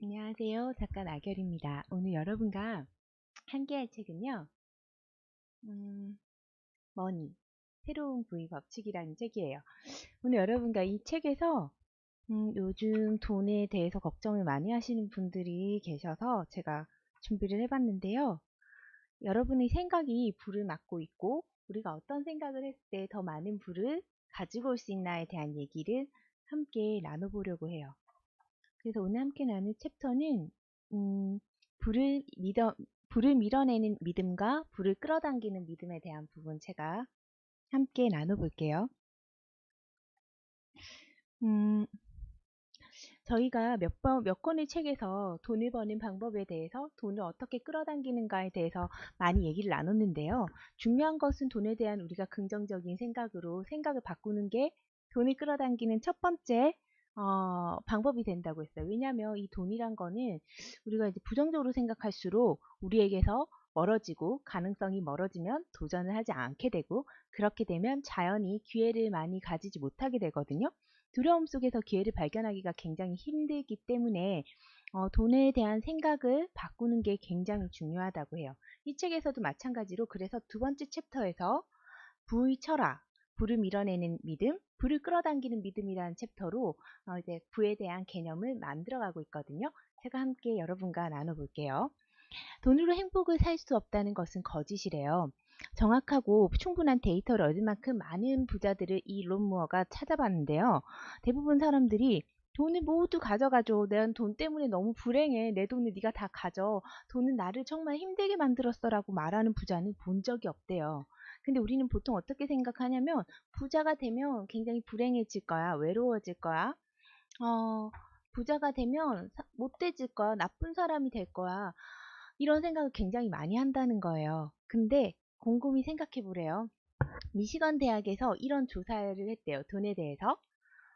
안녕하세요. 작가 나결입니다. 오늘 여러분과 함께할 책은요, 음, 머니, 새로운 부의 법칙이라는 책이에요. 오늘 여러분과 이 책에서 요즘 돈에 대해서 걱정을 많이 하시는 분들이 계셔서 제가 준비를 해봤는데요. 여러분의 생각이 불을 막고 있고, 우리가 어떤 생각을 했을 때 더 많은 불을 가지고 올 수 있나에 대한 얘기를 함께 나눠보려고 해요. 그래서 오늘 함께 나눌 챕터는 음, 불을 믿어, 불을 밀어내는 믿음과 불을 끌어당기는 믿음에 대한 부분 제가 함께 나눠볼게요. 음, 저희가 몇 권의 책에서 돈을 버는 방법에 대해서 돈을 어떻게 끌어당기는가에 대해서 많이 얘기를 나눴는데요. 중요한 것은 돈에 대한 우리가 긍정적인 생각으로 생각을 바꾸는 게 돈을 끌어당기는 첫 번째 방법이 된다고 했어요. 왜냐하면 이 돈이란 거는 우리가 이제 부정적으로 생각할수록 우리에게서 멀어지고 가능성이 멀어지면 도전을 하지 않게 되고 그렇게 되면 자연히 기회를 많이 가지지 못하게 되거든요. 두려움 속에서 기회를 발견하기가 굉장히 힘들기 때문에 돈에 대한 생각을 바꾸는 게 굉장히 중요하다고 해요. 이 책에서도 마찬가지로 그래서 두 번째 챕터에서 부의 철학, 부를 밀어내는 믿음, 부를 끌어당기는 믿음이라는 챕터로 이제 부에 대한 개념을 만들어가고 있거든요. 제가 함께 여러분과 나눠볼게요. 돈으로 행복을 살 수 없다는 것은 거짓이래요. 정확하고 충분한 데이터를 얻을 만큼 많은 부자들을 이 론 무어가 찾아봤는데요. 대부분 사람들이 돈을 모두 가져가줘. 난 돈 때문에 너무 불행해. 내 돈을 네가 다 가져. 돈은 나를 정말 힘들게 만들었어 라고 말하는 부자는 본 적이 없대요. 근데 우리는 보통 어떻게 생각하냐면 부자가 되면 굉장히 불행해질 거야. 외로워질 거야. 어, 부자가 되면 못돼질 거야. 나쁜 사람이 될 거야. 이런 생각을 굉장히 많이 한다는 거예요. 근데 곰곰이 생각해 보래요. 미시건 대학에서 이런 조사를 했대요. 돈에 대해서.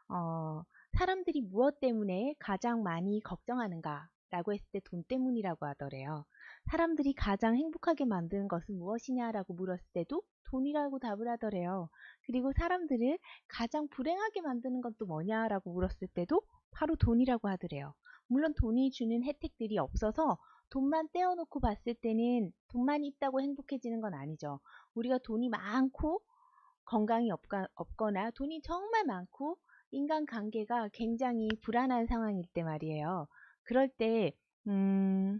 어, 사람들이 무엇 때문에 가장 많이 걱정하는가? 라고 했을 때 돈 때문이라고 하더래요. 사람들이 가장 행복하게 만드는 것은 무엇이냐라고 물었을 때도 돈이라고 답을 하더래요. 그리고 사람들을 가장 불행하게 만드는 건 또 뭐냐라고 물었을 때도 바로 돈이라고 하더래요. 물론 돈이 주는 혜택들이 없어서 돈만 떼어놓고 봤을 때는 돈만 있다고 행복해지는 건 아니죠. 우리가 돈이 많고 건강이 없거나 돈이 정말 많고 인간관계가 굉장히 불안한 상황일 때 말이에요. 그럴 때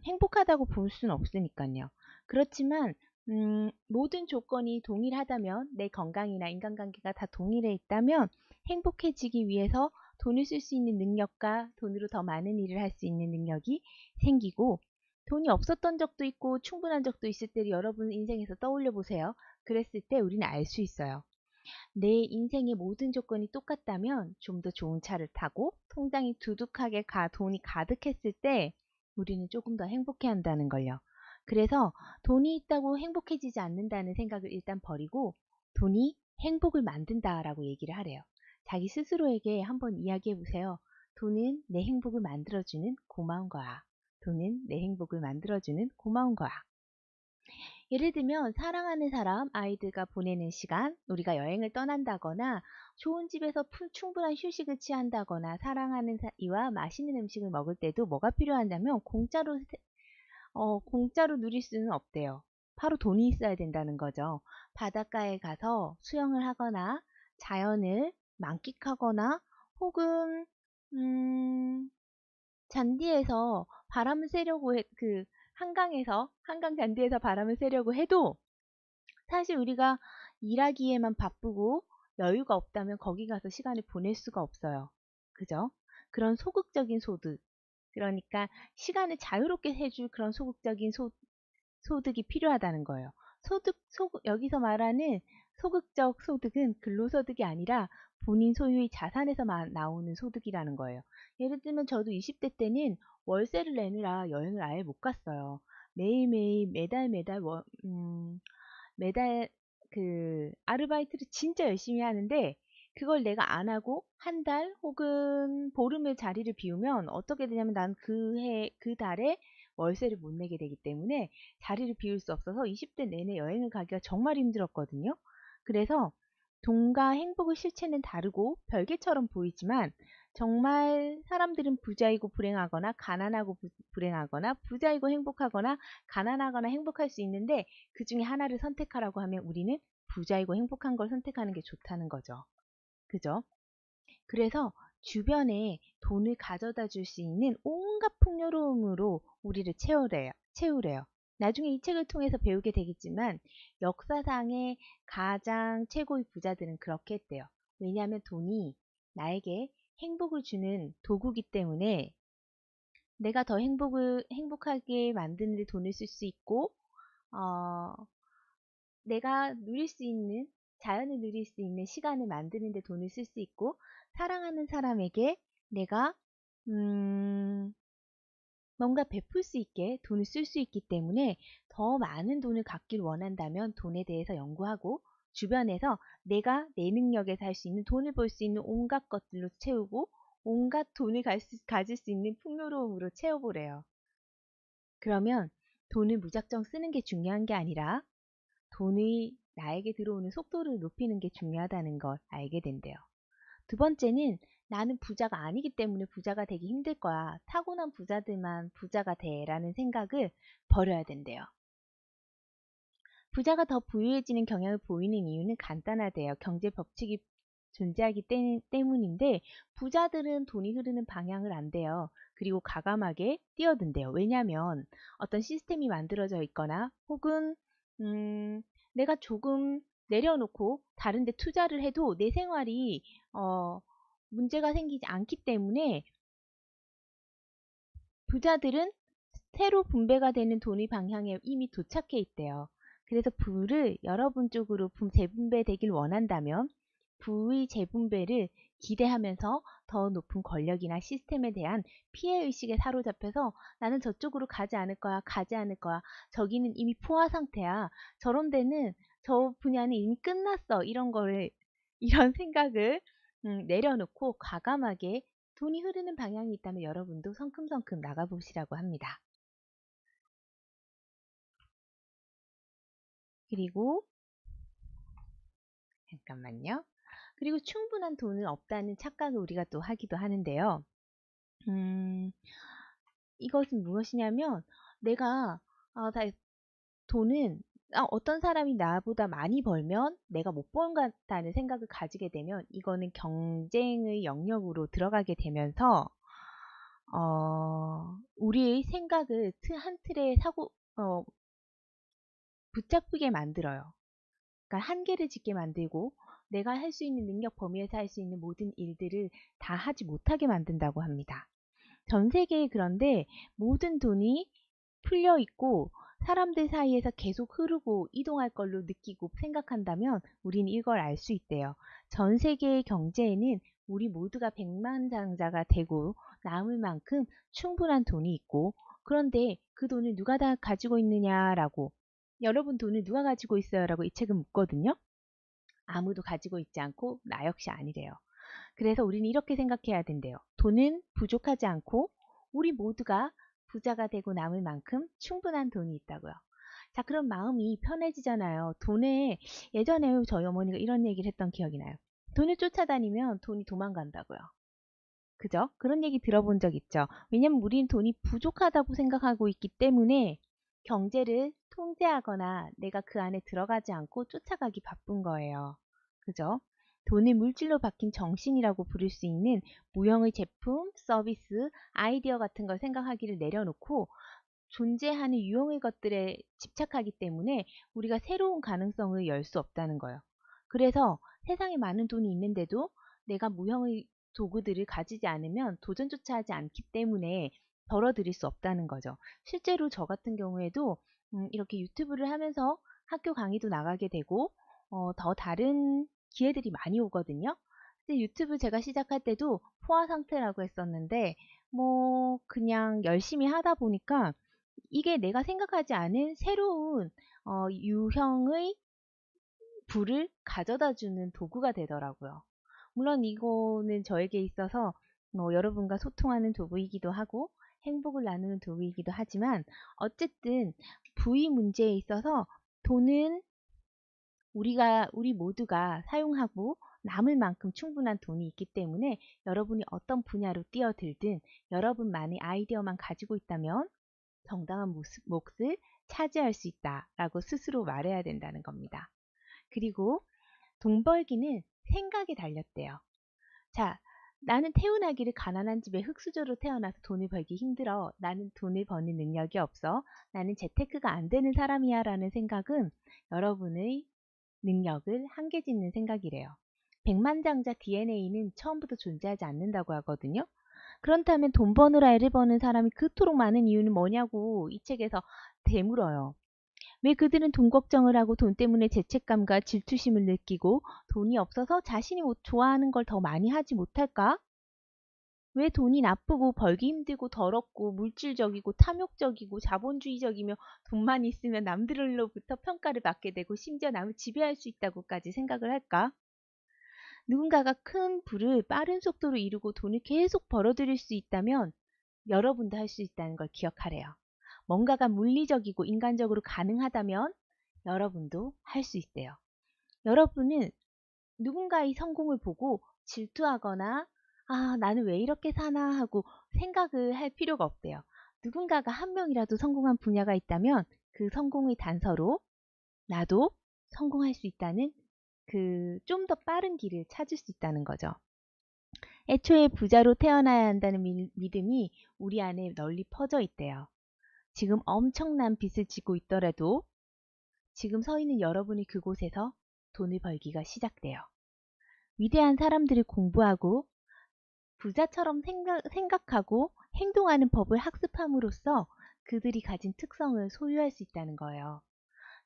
행복하다고 볼 수는 없으니까요. 그렇지만 모든 조건이 동일하다면 내 건강이나 인간관계가 다 동일해 있다면 행복해지기 위해서 돈을 쓸 수 있는 능력과 돈으로 더 많은 일을 할 수 있는 능력이 생기고 돈이 없었던 적도 있고 충분한 적도 있을 때를 여러분 인생에서 떠올려 보세요. 그랬을 때 우리는 알 수 있어요. 내 인생의 모든 조건이 똑같다면 좀 더 좋은 차를 타고 통장이 두둑하게 돈이 가득했을 때 우리는 조금 더 행복해 한다는 걸요. 그래서 돈이 있다고 행복해지지 않는다는 생각을 일단 버리고 돈이 행복을 만든다라고 얘기를 하래요. 자기 스스로에게 한번 이야기해 보세요. 돈은 내 행복을 만들어주는 고마운 거야. 돈은 내 행복을 만들어주는 고마운 거야. 예를 들면 사랑하는 사람, 아이들과 보내는 시간, 우리가 여행을 떠난다거나 좋은 집에서 충분한 휴식을 취한다거나 사랑하는 이와 맛있는 음식을 먹을 때도 뭐가 필요하냐면 공짜로 누릴 수는 없대요. 바로 돈이 있어야 된다는 거죠. 바닷가에 가서 수영을 하거나 자연을 만끽하거나 혹은 잔디에서 바람을 쐬려고 한강 잔디에서 바람을 쐬려고 해도 사실 우리가 일하기에만 바쁘고 여유가 없다면 거기 가서 시간을 보낼 수가 없어요. 그죠? 그런 소극적인 소득, 그러니까 시간을 자유롭게 해줄 그런 소극적인 소득이 필요하다는 거예요. 여기서 말하는 소극적 소득은 근로소득이 아니라 본인 소유의 자산에서 나오는 소득이라는 거예요. 예를 들면 저도 20대 때는 월세를 내느라 여행을 아예 못 갔어요. 매일매일 매달 아르바이트를 진짜 열심히 하는데 그걸 내가 안 하고 한 달 혹은 보름의 자리를 비우면 어떻게 되냐면 난 그 달에 월세를 못 내게 되기 때문에 자리를 비울 수 없어서 20대 내내 여행을 가기가 정말 힘들었거든요. 그래서 돈과 행복의 실체는 다르고 별개처럼 보이지만 정말 사람들은 부자이고 불행하거나 가난하고 불행하거나 부자이고 행복하거나 가난하거나 행복할 수 있는데 그 중에 하나를 선택하라고 하면 우리는 부자이고 행복한 걸 선택하는 게 좋다는 거죠. 그죠? 그래서 주변에 돈을 가져다 줄 수 있는 온갖 풍요로움으로 우리를 채우래요. 나중에 이 책을 통해서 배우게 되겠지만 역사상의 가장 최고의 부자들은 그렇게 했대요. 왜냐하면 돈이 나에게 행복을 주는 도구이기 때문에 내가 더 행복하게 만드는 데 돈을 쓸 수 있고, 어, 내가 누릴 수 있는, 자연을 누릴 수 있는 시간을 만드는 데 돈을 쓸 수 있고, 사랑하는 사람에게 내가, 음, 뭔가 베풀 수 있게 돈을 쓸 수 있기 때문에 더 많은 돈을 갖길 원한다면 돈에 대해서 연구하고 주변에서 내가 내 능력에서 할 수 있는 돈을 벌 수 있는 온갖 것들로 채우고 온갖 돈을 가질 수 있는 풍요로움으로 채워보래요. 그러면 돈을 무작정 쓰는 게 중요한 게 아니라 돈이 나에게 들어오는 속도를 높이는 게 중요하다는 걸 알게 된대요. 두 번째는 나는 부자가 아니기 때문에 부자가 되기 힘들 거야. 타고난 부자들만 부자가 돼 라는 생각을 버려야 된대요. 부자가 더 부유해지는 경향을 보이는 이유는 간단하대요. 경제 법칙이 존재하기 때문인데 부자들은 돈이 흐르는 방향을 안대요. 그리고 과감하게 뛰어든대요. 왜냐하면 어떤 시스템이 만들어져 있거나 혹은 내가 조금 내려놓고 다른 데 투자를 해도 내 생활이 문제가 생기지 않기 때문에 부자들은 새로 분배가 되는 돈의 방향에 이미 도착해 있대요. 그래서 부를 여러분 쪽으로 재분배되길 원한다면 부의 재분배를 기대하면서 더 높은 권력이나 시스템에 대한 피해의식에 사로잡혀서 나는 저쪽으로 가지 않을 거야, 가지 않을 거야. 저기는 이미 포화 상태야. 저런 데는 저 분야는 이미 끝났어. 이런 거를, 이런 생각을 내려놓고 과감하게 돈이 흐르는 방향이 있다면 여러분도 성큼성큼 나가보시라고 합니다. 그리고 잠깐만요. 그리고 충분한 돈은 없다는 착각을 우리가 또 하기도 하는데요. 음, 이것은 무엇이냐면 내가 다 돈은 어떤 사람이 나보다 많이 벌면 내가 못 벌다는 생각을 가지게 되면 이거는 경쟁의 영역으로 들어가게 되면서 우리의 생각을 한 틀에 붙잡히게 만들어요. 그러니까 한계를 짓게 만들고 내가 할 수 있는 능력 범위에서 할 수 있는 모든 일들을 다 하지 못하게 만든다고 합니다. 전 세계에 그런데 모든 돈이 풀려 있고 사람들 사이에서 계속 흐르고 이동할 걸로 느끼고 생각한다면 우린 이걸 알 수 있대요. 전 세계의 경제에는 우리 모두가 백만장자가 되고 남을 만큼 충분한 돈이 있고 그런데 그 돈을 누가 다 가지고 있느냐라고 여러분 돈을 누가 가지고 있어요? 라고 이 책은 묻거든요. 아무도 가지고 있지 않고 나 역시 아니래요. 그래서 우리는 이렇게 생각해야 된대요. 돈은 부족하지 않고 우리 모두가 부자가 되고 남을 만큼 충분한 돈이 있다고요. 자, 그럼 마음이 편해지잖아요. 예전에 저희 어머니가 이런 얘기를 했던 기억이 나요. 돈을 쫓아다니면 돈이 도망간다고요. 그죠? 그런 얘기 들어본 적 있죠. 왜냐면 우리는 돈이 부족하다고 생각하고 있기 때문에 경제를 통제하거나 내가 그 안에 들어가지 않고 쫓아가기 바쁜 거예요. 그죠? 돈을 물질로 바뀐 정신이라고 부를 수 있는 무형의 제품, 서비스, 아이디어 같은 걸 생각하기를 내려놓고 존재하는 유형의 것들에 집착하기 때문에 우리가 새로운 가능성을 열 수 없다는 거예요. 그래서 세상에 많은 돈이 있는데도 내가 무형의 도구들을 가지지 않으면 도전조차 하지 않기 때문에 벌어들일 수 없다는 거죠. 실제로 저 같은 경우에도 이렇게 유튜브를 하면서 학교 강의도 나가게 되고 더 다른 기회들이 많이 오거든요. 근데 유튜브 제가 시작할 때도 포화 상태라고 했었는데 뭐 그냥 열심히 하다 보니까 이게 내가 생각하지 않은 새로운 유형의 부를 가져다 주는 도구가 되더라고요. 물론 이거는 저에게 있어서 여러분과 소통하는 도구이기도 하고 행복을 나누는 도구이기도 하지만 어쨌든 부의 문제에 있어서 돈은 우리 모두가 사용하고 남을 만큼 충분한 돈이 있기 때문에 여러분이 어떤 분야로 뛰어들든 여러분만의 아이디어만 가지고 있다면 정당한 몫을 차지할 수 있다라고 스스로 말해야 된다는 겁니다. 그리고 돈 벌기는 생각에 달렸대요. 자, 나는 태어나기를 가난한 집에 흙수저로 태어나서 돈을 벌기 힘들어. 나는 돈을 버는 능력이 없어. 나는 재테크가 안 되는 사람이야 라는 생각은 여러분의 능력을 한계짓는 생각이래요. 백만장자 DNA는 처음부터 존재하지 않는다고 하거든요. 그렇다면 돈 버느라 애를 버는 사람이 그토록 많은 이유는 뭐냐고 이 책에서 되물어요. 왜 그들은 돈 걱정을 하고 돈 때문에 죄책감과 질투심을 느끼고 돈이 없어서 자신이 좋아하는 걸 더 많이 하지 못할까? 왜 돈이 나쁘고 벌기 힘들고 더럽고 물질적이고 탐욕적이고 자본주의적이며 돈만 있으면 남들로부터 평가를 받게 되고 심지어 남을 지배할 수 있다고까지 생각을 할까? 누군가가 큰 부를 빠른 속도로 이루고 돈을 계속 벌어들일 수 있다면 여러분도 할 수 있다는 걸 기억하래요. 뭔가가 물리적이고 인간적으로 가능하다면 여러분도 할 수 있대요. 여러분은 누군가의 성공을 보고 질투하거나 나는 왜 이렇게 사나 하고 생각을 할 필요가 없대요. 누군가가 한 명이라도 성공한 분야가 있다면 그 성공의 단서로 나도 성공할 수 있다는 그 좀 더 빠른 길을 찾을 수 있다는 거죠. 애초에 부자로 태어나야 한다는 믿음이 우리 안에 널리 퍼져 있대요. 지금 엄청난 빚을 지고 있더라도 지금 서 있는 여러분이 그곳에서 돈을 벌기가 시작돼요. 위대한 사람들을 공부하고 부자처럼 생각하고 행동하는 법을 학습함으로써 그들이 가진 특성을 소유할 수 있다는 거예요.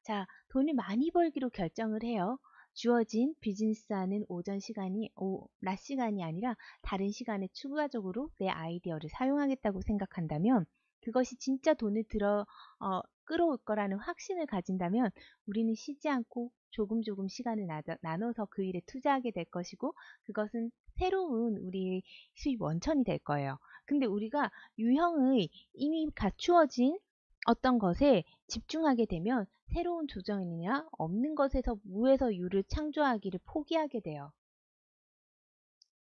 자, 돈을 많이 벌기로 결정을 해요. 주어진 비즈니스 하는 낮 시간이 아니라 다른 시간에 추가적으로 내 아이디어를 사용하겠다고 생각한다면 그것이 진짜 돈을 끌어올 거라는 확신을 가진다면 우리는 쉬지 않고 조금 시간을 나눠서 그 일에 투자하게 될 것이고 그것은 새로운 우리의 수입 원천이 될 거예요. 근데 우리가 유형의 이미 갖추어진 어떤 것에 집중하게 되면 새로운 조정이나 없는 것에서 무에서 유를 창조하기를 포기하게 돼요.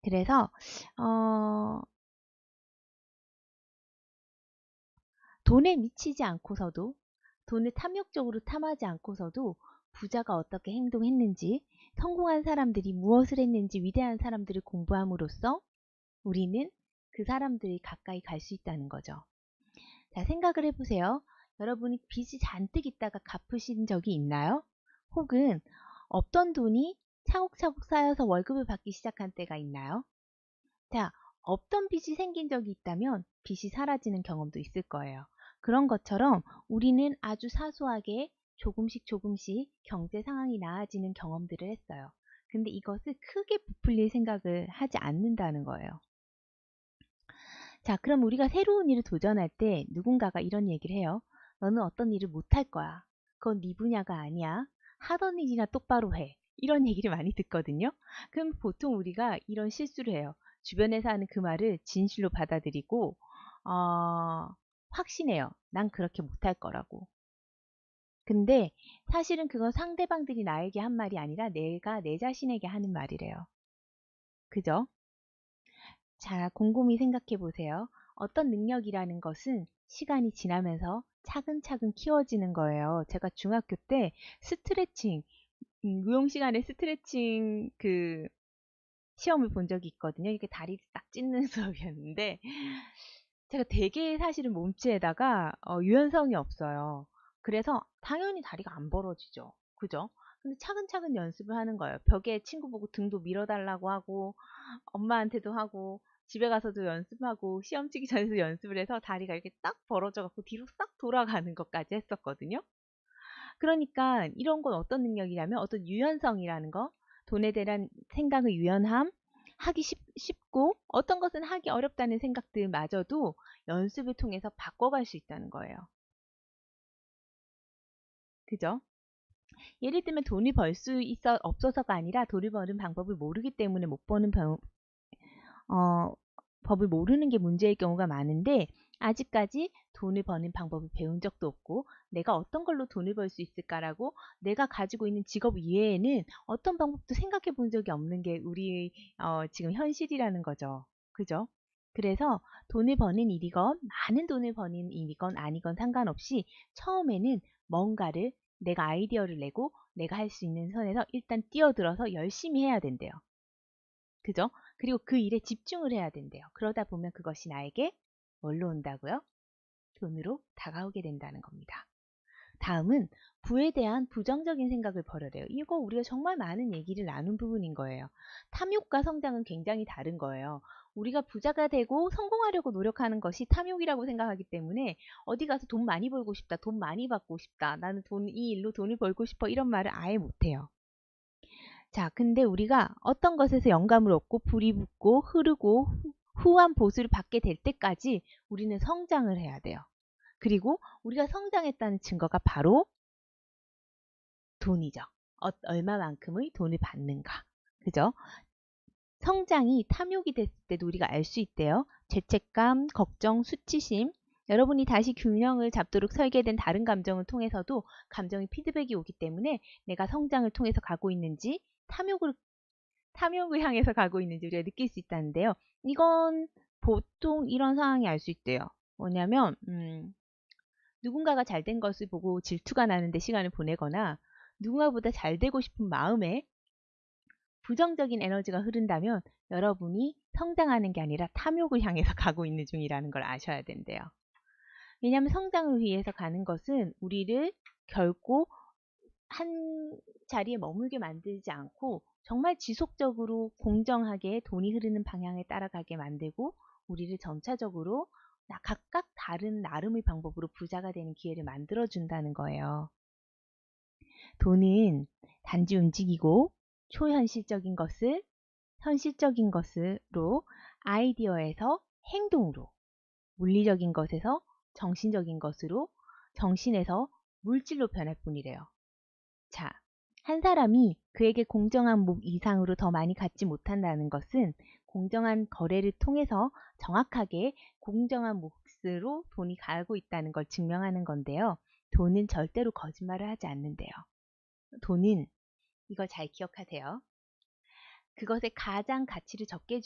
그래서 돈에 미치지 않고서도 돈을 탐욕적으로 탐하지 않고서도 부자가 어떻게 행동했는지 성공한 사람들이 무엇을 했는지 위대한 사람들을 공부함으로써 우리는 그 사람들이 가까이 갈 수 있다는 거죠. 자, 생각을 해보세요. 여러분이 빚이 잔뜩 있다가 갚으신 적이 있나요? 혹은 없던 돈이 차곡차곡 쌓여서 월급을 받기 시작한 때가 있나요? 자, 없던 빚이 생긴 적이 있다면 빚이 사라지는 경험도 있을 거예요. 그런 것처럼 우리는 아주 사소하게 조금씩 경제 상황이 나아지는 경험들을 했어요. 근데 이것을 크게 부풀릴 생각을 하지 않는다는 거예요. 자, 그럼 우리가 새로운 일을 도전할 때 누군가가 이런 얘기를 해요. 너는 어떤 일을 못할 거야. 그건 네 분야가 아니야. 하던 일이나 똑바로 해. 이런 얘기를 많이 듣거든요. 그럼 보통 우리가 이런 실수를 해요. 주변에서 하는 그 말을 진실로 받아들이고 확신해요. 난 그렇게 못할 거라고. 근데 사실은 그건 상대방들이 나에게 한 말이 아니라 내가 내 자신에게 하는 말이래요. 그죠? 자, 곰곰이 생각해 보세요. 어떤 능력이라는 것은 시간이 지나면서 차근차근 키워지는 거예요. 제가 중학교 때 스트레칭, 무용 시간에 스트레칭 시험을 본 적이 있거든요. 이렇게 다리를 딱 찢는 수업이었는데 제가 되게 사실은 몸치에다가 유연성이 없어요. 그래서 당연히 다리가 안 벌어지죠. 그죠? 근데 차근차근 연습을 하는 거예요. 벽에 친구 보고 등도 밀어달라고 하고 엄마한테도 하고 집에 가서도 연습하고 시험 치기 전에도 연습을 해서 다리가 이렇게 딱 벌어져 갖고 뒤로 싹 돌아가는 것까지 했었거든요. 그러니까 이런 건 어떤 능력이냐면 어떤 유연성이라는 거, 돈에 대한 생각의 유연함, 하기 쉽고 어떤 것은 하기 어렵다는 생각들마저도 연습을 통해서 바꿔갈 수 있다는 거예요. 그죠? 예를 들면 돈이 벌 수 없어서가 아니라 돈을 버는 방법을 모르기 때문에 못 버는 법을 모르는 게 문제일 경우가 많은데 아직까지 돈을 버는 방법을 배운 적도 없고 내가 어떤 걸로 돈을 벌 수 있을까라고 내가 가지고 있는 직업 이외에는 어떤 방법도 생각해 본 적이 없는 게 우리의 지금 현실이라는 거죠. 그죠? 그래서 돈을 버는 일이건 많은 돈을 버는 일이건 아니건 상관없이 처음에는 뭔가를 내가 아이디어를 내고 내가 할 수 있는 선에서 일단 뛰어들어서 열심히 해야 된대요. 그죠? 그리고 그 일에 집중을 해야 된대요. 그러다 보면 그것이 나에게 뭘로 온다고요? 돈으로 다가오게 된다는 겁니다. 다음은 부에 대한 부정적인 생각을 버려야 요 이거 우리가 정말 많은 얘기를 나눈 부분인 거예요. 탐욕과 성장은 굉장히 다른 거예요. 우리가 부자가 되고 성공하려고 노력하는 것이 탐욕이라고 생각하기 때문에 어디 가서 돈 많이 벌고 싶다, 돈 많이 받고 싶다, 나는 이 일로 돈을 벌고 싶어 이런 말을 아예 못해요. 자, 근데 우리가 어떤 것에서 영감을 얻고 불이 붙고 흐르고 후한 보수를 받게 될 때까지 우리는 성장을 해야 돼요. 그리고 우리가 성장했다는 증거가 바로 돈이죠. 얼마만큼의 돈을 받는가. 그죠? 성장이 탐욕이 됐을 때도 우리가 알 수 있대요. 죄책감, 걱정, 수치심. 여러분이 다시 균형을 잡도록 설계된 다른 감정을 통해서도 감정의 피드백이 오기 때문에 내가 성장을 통해서 가고 있는지 탐욕을 향해서 가고 있는지 우리가 느낄 수 있다는데요. 이건 보통 이런 상황이 알 수 있대요. 뭐냐면 누군가가 잘 된 것을 보고 질투가 나는데 시간을 보내거나 누군가보다 잘 되고 싶은 마음에 부정적인 에너지가 흐른다면 여러분이 성장하는 게 아니라 탐욕을 향해서 가고 있는 중이라는 걸 아셔야 된대요. 왜냐하면 성장을 위해서 가는 것은 우리를 결코 한 자리에 머물게 만들지 않고 정말 지속적으로 공정하게 돈이 흐르는 방향에 따라가게 만들고 우리를 점차적으로 각각 다른 나름의 방법으로 부자가 되는 기회를 만들어 준다는 거예요. 돈은 단지 움직이고 초현실적인 것을 현실적인 것으로 아이디어에서 행동으로 물리적인 것에서 정신적인 것으로 정신에서 물질로 변할 뿐이래요. 자, 한 사람이 그에게 공정한 목 이상으로 더 많이 갖지 못한다는 것은 공정한 거래를 통해서 정확하게 공정한 몫으로 돈이 가고 있다는 걸 증명하는 건데요. 돈은 절대로 거짓말을 하지 않는데요. 돈은 이걸 잘 기억하세요. 그것에 가장 가치를 적게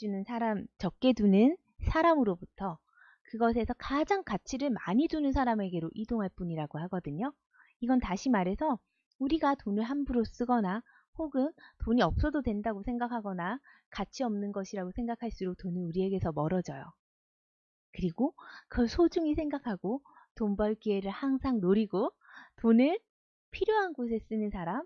두는 사람으로부터 그것에서 가장 가치를 많이 두는 사람에게로 이동할 뿐이라고 하거든요. 이건 다시 말해서 우리가 돈을 함부로 쓰거나 혹은 돈이 없어도 된다고 생각하거나 가치 없는 것이라고 생각할수록 돈은 우리에게서 멀어져요. 그리고 그걸 소중히 생각하고 돈 벌 기회를 항상 노리고 돈을 필요한 곳에 쓰는 사람,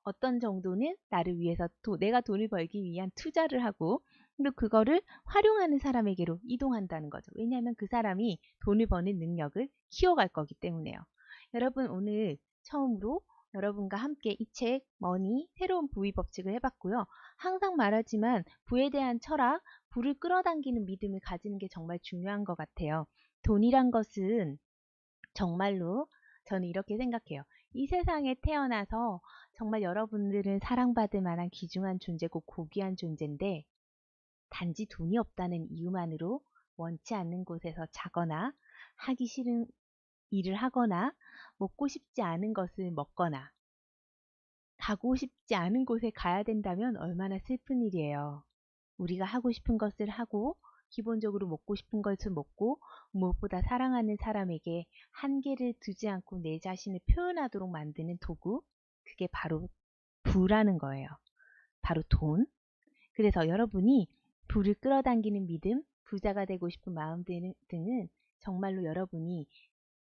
어떤 정도는 나를 위해서 내가 돈을 벌기 위한 투자를 하고 또 그거를 활용하는 사람에게로 이동한다는 거죠. 왜냐하면 그 사람이 돈을 버는 능력을 키워갈 거기 때문에요. 여러분 오늘 처음으로 여러분과 함께 이 책 머니 새로운 부의 법칙을 해봤고요. 항상 말하지만 부에 대한 철학, 부를 끌어당기는 믿음을 가지는 게 정말 중요한 것 같아요. 돈이란 것은 정말로 저는 이렇게 생각해요. 이 세상에 태어나서 정말 여러분들은 사랑받을 만한 귀중한 존재고 고귀한 존재인데 단지 돈이 없다는 이유만으로 원치 않는 곳에서 자거나 하기 싫은 일을 하거나 먹고 싶지 않은 것을 먹거나 가고 싶지 않은 곳에 가야 된다면 얼마나 슬픈 일이에요. 우리가 하고 싶은 것을 하고 기본적으로 먹고 싶은 것을 먹고 무엇보다 사랑하는 사람에게 한계를 두지 않고 내 자신을 표현하도록 만드는 도구, 그게 바로 부라는 거예요. 바로 돈. 그래서 여러분이 부를 끌어당기는 믿음, 부자가 되고 싶은 마음 등은 정말로 여러분이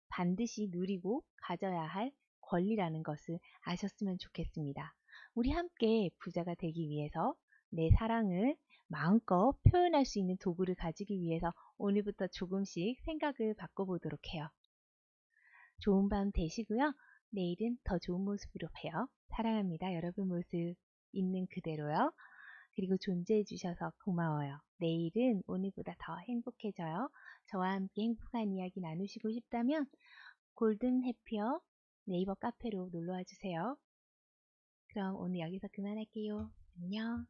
반드시 누리고 가져야 할 권리라는 것을 아셨으면 좋겠습니다. 우리 함께 부자가 되기 위해서 내 사랑을 마음껏 표현할 수 있는 도구를 가지기 위해서 오늘부터 조금씩 생각을 바꿔보도록 해요. 좋은 밤 되시고요. 내일은 더 좋은 모습으로 봬요. 사랑합니다. 여러분 모습 있는 그대로요. 그리고 존재해 주셔서 고마워요. 내일은 오늘보다 더 행복해져요. 저와 함께 행복한 이야기 나누시고 싶다면 골든 해피어 네이버 카페로 놀러와 주세요. 그럼 오늘 여기서 그만할게요. 안녕.